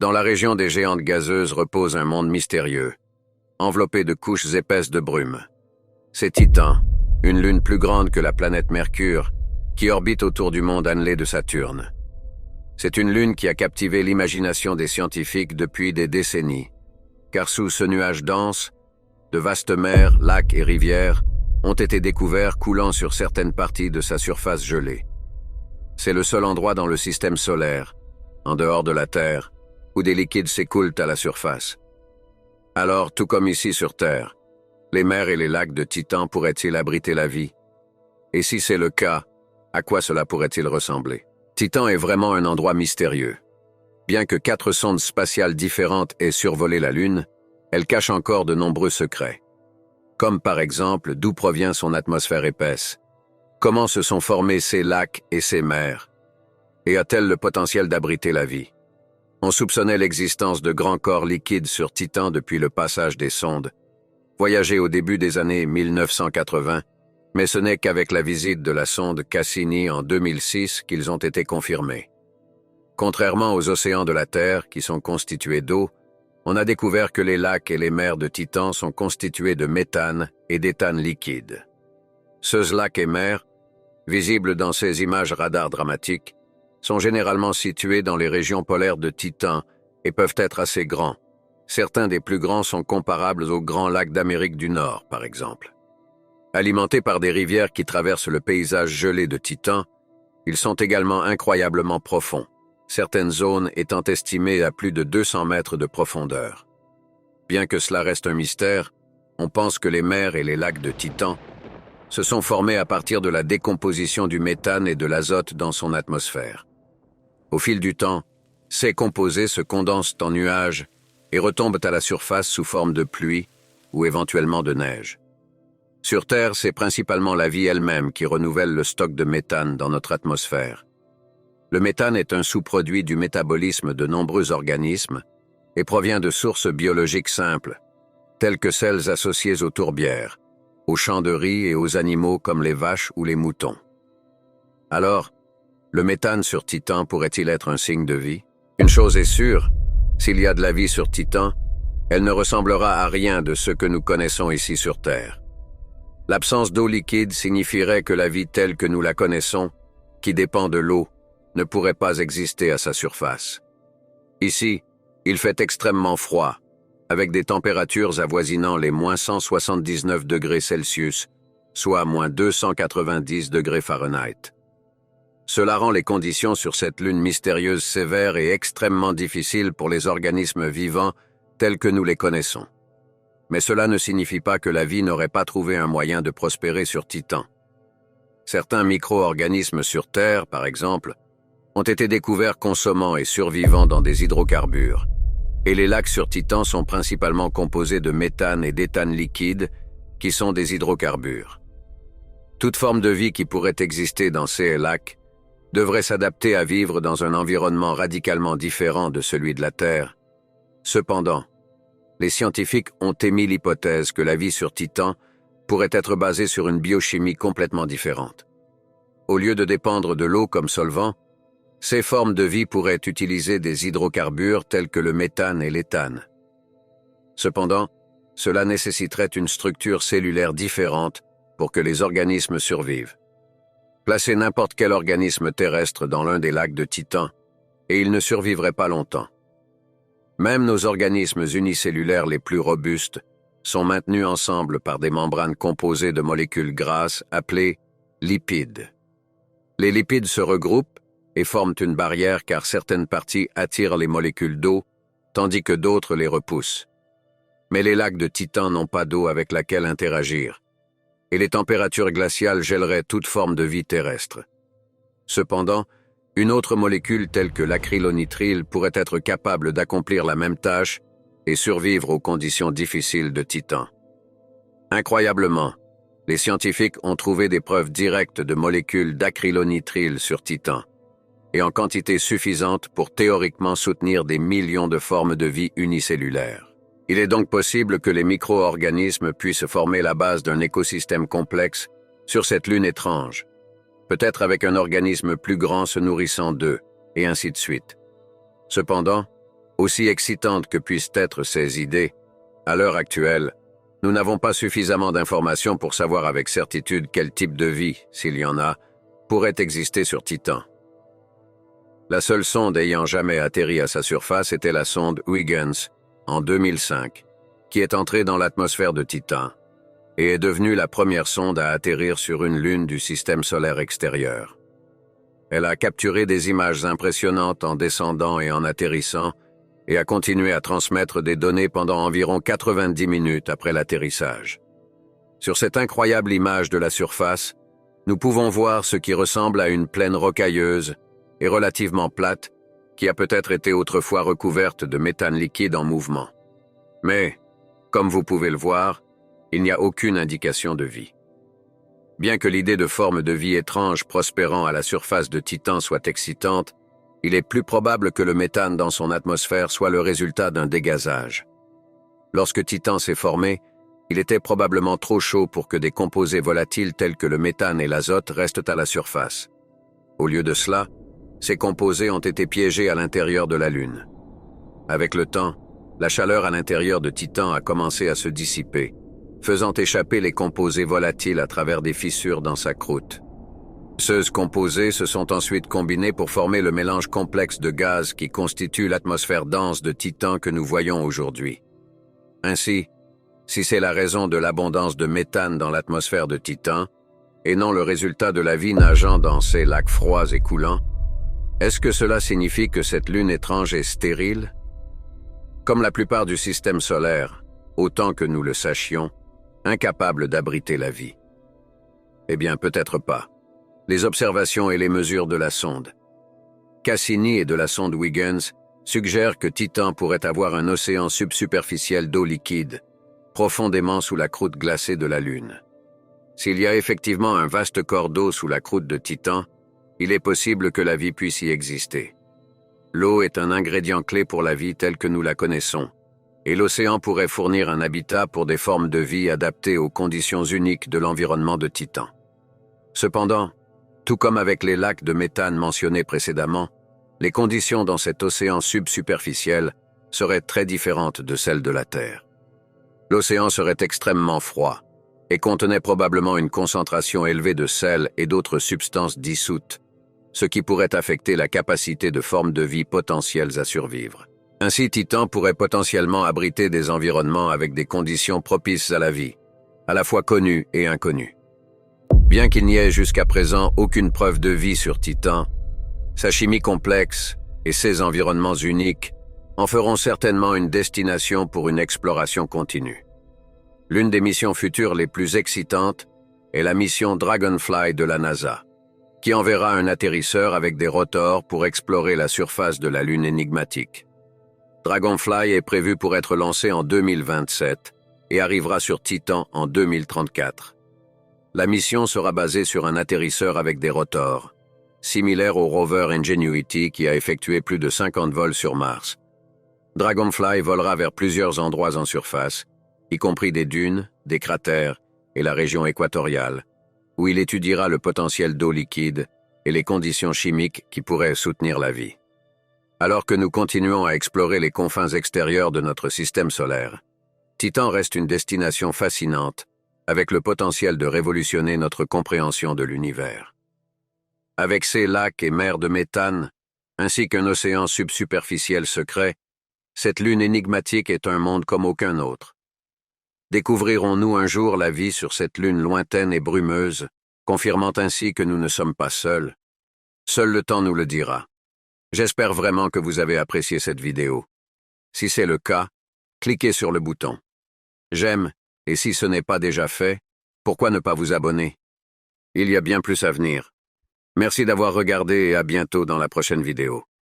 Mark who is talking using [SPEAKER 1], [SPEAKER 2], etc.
[SPEAKER 1] Dans la région des géantes gazeuses repose un monde mystérieux, enveloppé de couches épaisses de brume. C'est Titan, une lune plus grande que la planète Mercure, qui orbite autour du monde annelé de Saturne. C'est une lune qui a captivé l'imagination des scientifiques depuis des décennies, car sous ce nuage dense, de vastes mers, lacs et rivières ont été découverts coulant sur certaines parties de sa surface gelée. C'est le seul endroit dans le système solaire, en dehors de la Terre, où des liquides s'écoulent à la surface. Alors, tout comme ici sur Terre, les mers et les lacs de Titan pourraient-ils abriter la vie? Et si c'est le cas, à quoi cela pourrait-il ressembler? Titan est vraiment un endroit mystérieux. Bien que 4 sondes spatiales différentes aient survolé la Lune, elle cache encore de nombreux secrets. Comme par exemple, d'où provient son atmosphère épaisse? Comment se sont formés ces lacs et ces mers? Et a-t-elle le potentiel d'abriter la vie? On soupçonnait l'existence de grands corps liquides sur Titan depuis le passage des sondes, voyagées au début des années 1980, mais ce n'est qu'avec la visite de la sonde Cassini en 2006 qu'ils ont été confirmés. Contrairement aux océans de la Terre, qui sont constitués d'eau, on a découvert que les lacs et les mers de Titan sont constitués de méthane et d'éthane liquide. Ces lacs et mers, visibles dans ces images radar dramatiques, sont généralement situés dans les régions polaires de Titan et peuvent être assez grands. Certains des plus grands sont comparables aux grands lacs d'Amérique du Nord, par exemple. Alimentés par des rivières qui traversent le paysage gelé de Titan, ils sont également incroyablement profonds, certaines zones étant estimées à plus de 200 mètres de profondeur. Bien que cela reste un mystère, on pense que les mers et les lacs de Titan se sont formés à partir de la décomposition du méthane et de l'azote dans son atmosphère. Au fil du temps, ces composés se condensent en nuages et retombent à la surface sous forme de pluie ou éventuellement de neige. Sur Terre, c'est principalement la vie elle-même qui renouvelle le stock de méthane dans notre atmosphère. Le méthane est un sous-produit du métabolisme de nombreux organismes et provient de sources biologiques simples, telles que celles associées aux tourbières, aux champs de riz et aux animaux comme les vaches ou les moutons. Alors, le méthane sur Titan pourrait-il être un signe de vie? Une chose est sûre, s'il y a de la vie sur Titan, elle ne ressemblera à rien de ce que nous connaissons ici sur Terre. L'absence d'eau liquide signifierait que la vie telle que nous la connaissons, qui dépend de l'eau, ne pourrait pas exister à sa surface. Ici, il fait extrêmement froid, avec des températures avoisinant les moins 179 degrés Celsius, soit moins 290 degrés Fahrenheit. Cela rend les conditions sur cette lune mystérieuse sévères et extrêmement difficiles pour les organismes vivants tels que nous les connaissons. Mais cela ne signifie pas que la vie n'aurait pas trouvé un moyen de prospérer sur Titan. Certains micro-organismes sur Terre, par exemple, ont été découverts consommant et survivant dans des hydrocarbures. Et les lacs sur Titan sont principalement composés de méthane et d'éthane liquide, qui sont des hydrocarbures. Toute forme de vie qui pourrait exister dans ces lacs devrait s'adapter à vivre dans un environnement radicalement différent de celui de la Terre. Cependant, les scientifiques ont émis l'hypothèse que la vie sur Titan pourrait être basée sur une biochimie complètement différente. Au lieu de dépendre de l'eau comme solvant, ces formes de vie pourraient utiliser des hydrocarbures tels que le méthane et l'éthane. Cependant, cela nécessiterait une structure cellulaire différente pour que les organismes survivent. Placez n'importe quel organisme terrestre dans l'un des lacs de Titan, et il ne survivrait pas longtemps. Même nos organismes unicellulaires les plus robustes sont maintenus ensemble par des membranes composées de molécules grasses appelées lipides. Les lipides se regroupent et forment une barrière car certaines parties attirent les molécules d'eau, tandis que d'autres les repoussent. Mais les lacs de Titan n'ont pas d'eau avec laquelle interagir, et les températures glaciales gèleraient toute forme de vie terrestre. Cependant, une autre molécule telle que l'acrylonitrile pourrait être capable d'accomplir la même tâche et survivre aux conditions difficiles de Titan. Incroyablement, les scientifiques ont trouvé des preuves directes de molécules d'acrylonitrile sur Titan, et en quantité suffisante pour théoriquement soutenir des millions de formes de vie unicellulaires. Il est donc possible que les micro-organismes puissent former la base d'un écosystème complexe sur cette lune étrange, peut-être avec un organisme plus grand se nourrissant d'eux, et ainsi de suite. Cependant, Aussi excitantes que puissent être ces idées, à l'heure actuelle, nous n'avons pas suffisamment d'informations pour savoir avec certitude quel type de vie, s'il y en a, pourrait exister sur Titan. La seule sonde ayant jamais atterri à sa surface était la sonde Huygens, en 2005, qui est entrée dans l'atmosphère de Titan et est devenue la première sonde à atterrir sur une lune du système solaire extérieur. Elle a capturé des images impressionnantes en descendant et en atterrissant et a continué à transmettre des données pendant environ 90 minutes après l'atterrissage. Sur cette incroyable image de la surface, nous pouvons voir ce qui ressemble à une plaine rocailleuse et relativement plate qui a peut-être été autrefois recouverte de méthane liquide en mouvement. Mais, comme vous pouvez le voir, il n'y a aucune indication de vie. Bien que l'idée de forme de vie étrange prospérant à la surface de Titan soit excitante, il est plus probable que le méthane dans son atmosphère soit le résultat d'un dégazage. Lorsque Titan s'est formé, il était probablement trop chaud pour que des composés volatiles tels que le méthane et l'azote restent à la surface. Au lieu de cela, ces composés ont été piégés à l'intérieur de la Lune. Avec le temps, la chaleur à l'intérieur de Titan a commencé à se dissiper, faisant échapper les composés volatiles à travers des fissures dans sa croûte. Ces composés se sont ensuite combinés pour former le mélange complexe de gaz qui constitue l'atmosphère dense de Titan que nous voyons aujourd'hui. Ainsi, si c'est la raison de l'abondance de méthane dans l'atmosphère de Titan, et non le résultat de la vie nageant dans ces lacs froids et coulants, est-ce que cela signifie que cette lune étrange est stérile? Comme la plupart du système solaire, autant que nous le sachions, incapable d'abriter la vie. Eh bien, peut-être pas. Les observations et les mesures de la sonde Cassini et de la sonde Huygens suggèrent que Titan pourrait avoir un océan subsuperficiel d'eau liquide, profondément sous la croûte glacée de la Lune. S'il y a effectivement un vaste corps d'eau sous la croûte de Titan, il est possible que la vie puisse y exister. L'eau est un ingrédient clé pour la vie telle que nous la connaissons, et l'océan pourrait fournir un habitat pour des formes de vie adaptées aux conditions uniques de l'environnement de Titan. Cependant, tout comme avec les lacs de méthane mentionnés précédemment, les conditions dans cet océan subsuperficiel seraient très différentes de celles de la Terre. L'océan serait extrêmement froid et contenait probablement une concentration élevée de sel et d'autres substances dissoutes, ce qui pourrait affecter la capacité de formes de vie potentielles à survivre. Ainsi, Titan pourrait potentiellement abriter des environnements avec des conditions propices à la vie, à la fois connues et inconnues. Bien qu'il n'y ait jusqu'à présent aucune preuve de vie sur Titan, sa chimie complexe et ses environnements uniques en feront certainement une destination pour une exploration continue. L'une des missions futures les plus excitantes est la mission Dragonfly de la NASA, qui enverra un atterrisseur avec des rotors pour explorer la surface de la Lune énigmatique. Dragonfly est prévu pour être lancé en 2027 et arrivera sur Titan en 2034. La mission sera basée sur un atterrisseur avec des rotors, similaire au rover Ingenuity qui a effectué plus de 50 vols sur Mars. Dragonfly volera vers plusieurs endroits en surface, y compris des dunes, des cratères et la région équatoriale, où il étudiera le potentiel d'eau liquide et les conditions chimiques qui pourraient soutenir la vie. Alors que nous continuons à explorer les confins extérieurs de notre système solaire, Titan reste une destination fascinante, avec le potentiel de révolutionner notre compréhension de l'univers. Avec ses lacs et mers de méthane, ainsi qu'un océan subsuperficiel secret, cette lune énigmatique est un monde comme aucun autre. Découvrirons-nous un jour la vie sur cette lune lointaine et brumeuse, confirmant ainsi que nous ne sommes pas seuls? Seul le temps nous le dira. J'espère vraiment que vous avez apprécié cette vidéo. Si c'est le cas, cliquez sur le bouton j'aime, et si ce n'est pas déjà fait, pourquoi ne pas vous abonner? Il y a bien plus à venir. Merci d'avoir regardé et à bientôt dans la prochaine vidéo.